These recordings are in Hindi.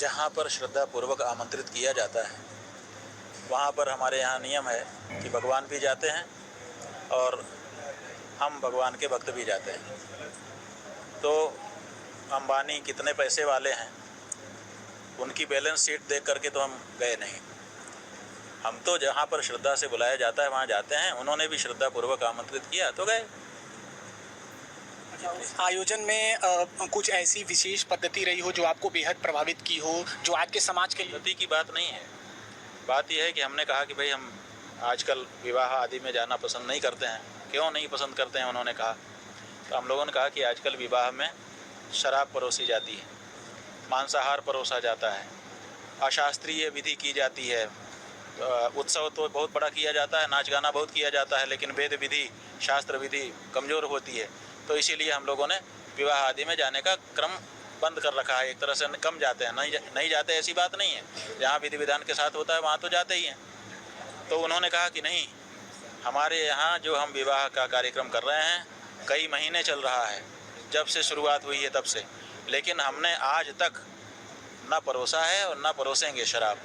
जहाँ पर श्रद्धापूर्वक आमंत्रित किया जाता है वहाँ पर हमारे यहाँ नियम है कि भगवान भी जाते हैं और हम भगवान के भक्त भी जाते हैं। तो अंबानी कितने पैसे वाले हैं, उनकी बैलेंस शीट देख करके तो हम गए नहीं। हम तो जहाँ पर श्रद्धा से बुलाया जाता है वहाँ जाते हैं। उन्होंने भी श्रद्धापूर्वक आमंत्रित किया तो गए। आयोजन में कुछ ऐसी विशेष पद्धति रही हो जो आपको बेहद प्रभावित की हो, जो आज के समाज के लिए? पद्धति की बात नहीं है, बात यह है कि हमने कहा कि भाई हम आजकल विवाह आदि में जाना पसंद नहीं करते हैं। क्यों नहीं पसंद करते हैं उन्होंने कहा, तो हम लोगों ने कहा कि आजकल विवाह में शराब परोसी जाती है, मांसाहार परोसा जाता है, अशास्त्रीय विधि की जाती है। उत्सव तो बहुत बड़ा किया जाता है, नाच गाना बहुत किया जाता है, लेकिन वेद विधि शास्त्र विधि कमज़ोर होती है। तो इसीलिए हम लोगों ने विवाह आदि में जाने का क्रम बंद कर रखा है। एक तरह से कम जाते हैं, नहीं जाते ऐसी बात नहीं है। जहाँ विधि विधान के साथ होता है वहाँ तो जाते ही हैं। तो उन्होंने कहा कि नहीं, हमारे यहाँ जो हम विवाह का कार्यक्रम कर रहे हैं कई महीने चल रहा है, जब से शुरुआत हुई है तब से, लेकिन हमने आज तक ना परोसा है और ना परोसेंगे शराब।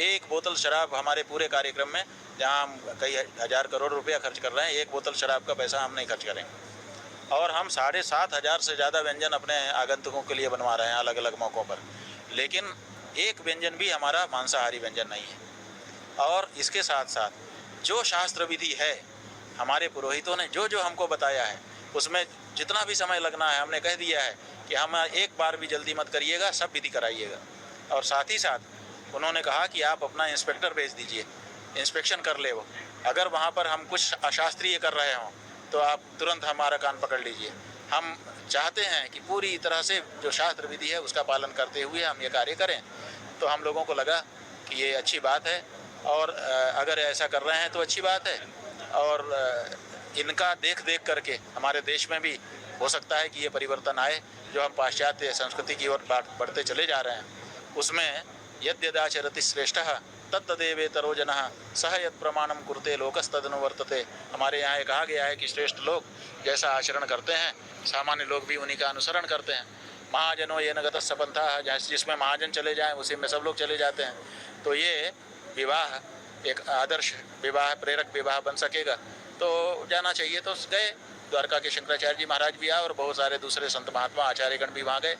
एक बोतल शराब हमारे पूरे कार्यक्रम में, जहाँ हम कई हज़ार करोड़ रुपया खर्च कर रहे हैं, एक बोतल शराब का पैसा हम नहीं खर्च करेंगे। और हम 7,500 से ज़्यादा व्यंजन अपने आगंतुकों के लिए बनवा रहे हैं अलग अलग मौक़ों पर, लेकिन एक व्यंजन भी हमारा मांसाहारी व्यंजन नहीं है। और इसके साथ साथ जो शास्त्र विधि है, हमारे पुरोहितों ने जो जो हमको बताया है उसमें जितना भी समय लगना है हमने कह दिया है कि हम एक बार भी जल्दी मत करिएगा, सब विधि कराइएगा। और साथ ही साथ उन्होंने कहा कि आप अपना इंस्पेक्टर भेज दीजिए, इंस्पेक्शन कर ले वो। अगर वहाँ पर हम कुछ अशास्त्रीय कर रहे हों तो आप तुरंत हमारा कान पकड़ लीजिए। हम चाहते हैं कि पूरी तरह से जो शास्त्र विधि है उसका पालन करते हुए हम ये कार्य करें। तो हम लोगों को लगा कि ये अच्छी बात है, और अगर ऐसा कर रहे हैं तो अच्छी बात है। और इनका देख करके हमारे देश में भी हो सकता है कि ये परिवर्तन आए, जो हम पाश्चात्य संस्कृति की ओर बढ़ते चले जा रहे हैं। उसमें यद्यदाचरति श्रेष्ठः तत्तदेवेतरो जनः सह यत् प्रमाणम कुरुते लोकस्तदनुवर्तते। हमारे यहाँ कहा गया है कि श्रेष्ठ लोग जैसा आचरण करते हैं सामान्य लोग भी उन्हीं का अनुसरण करते हैं। महाजनो येन गतः पंथः, जिसमें महाजन चले जाएं उसी में सब लोग चले जाते हैं। तो ये विवाह एक आदर्श विवाह, प्रेरक विवाह बन सकेगा तो जाना चाहिए। तो गए, द्वारका के शंकराचार्य जी महाराज भी आए और बहुत सारे दूसरे संत महात्मा आचार्यगण भी वहाँ गए।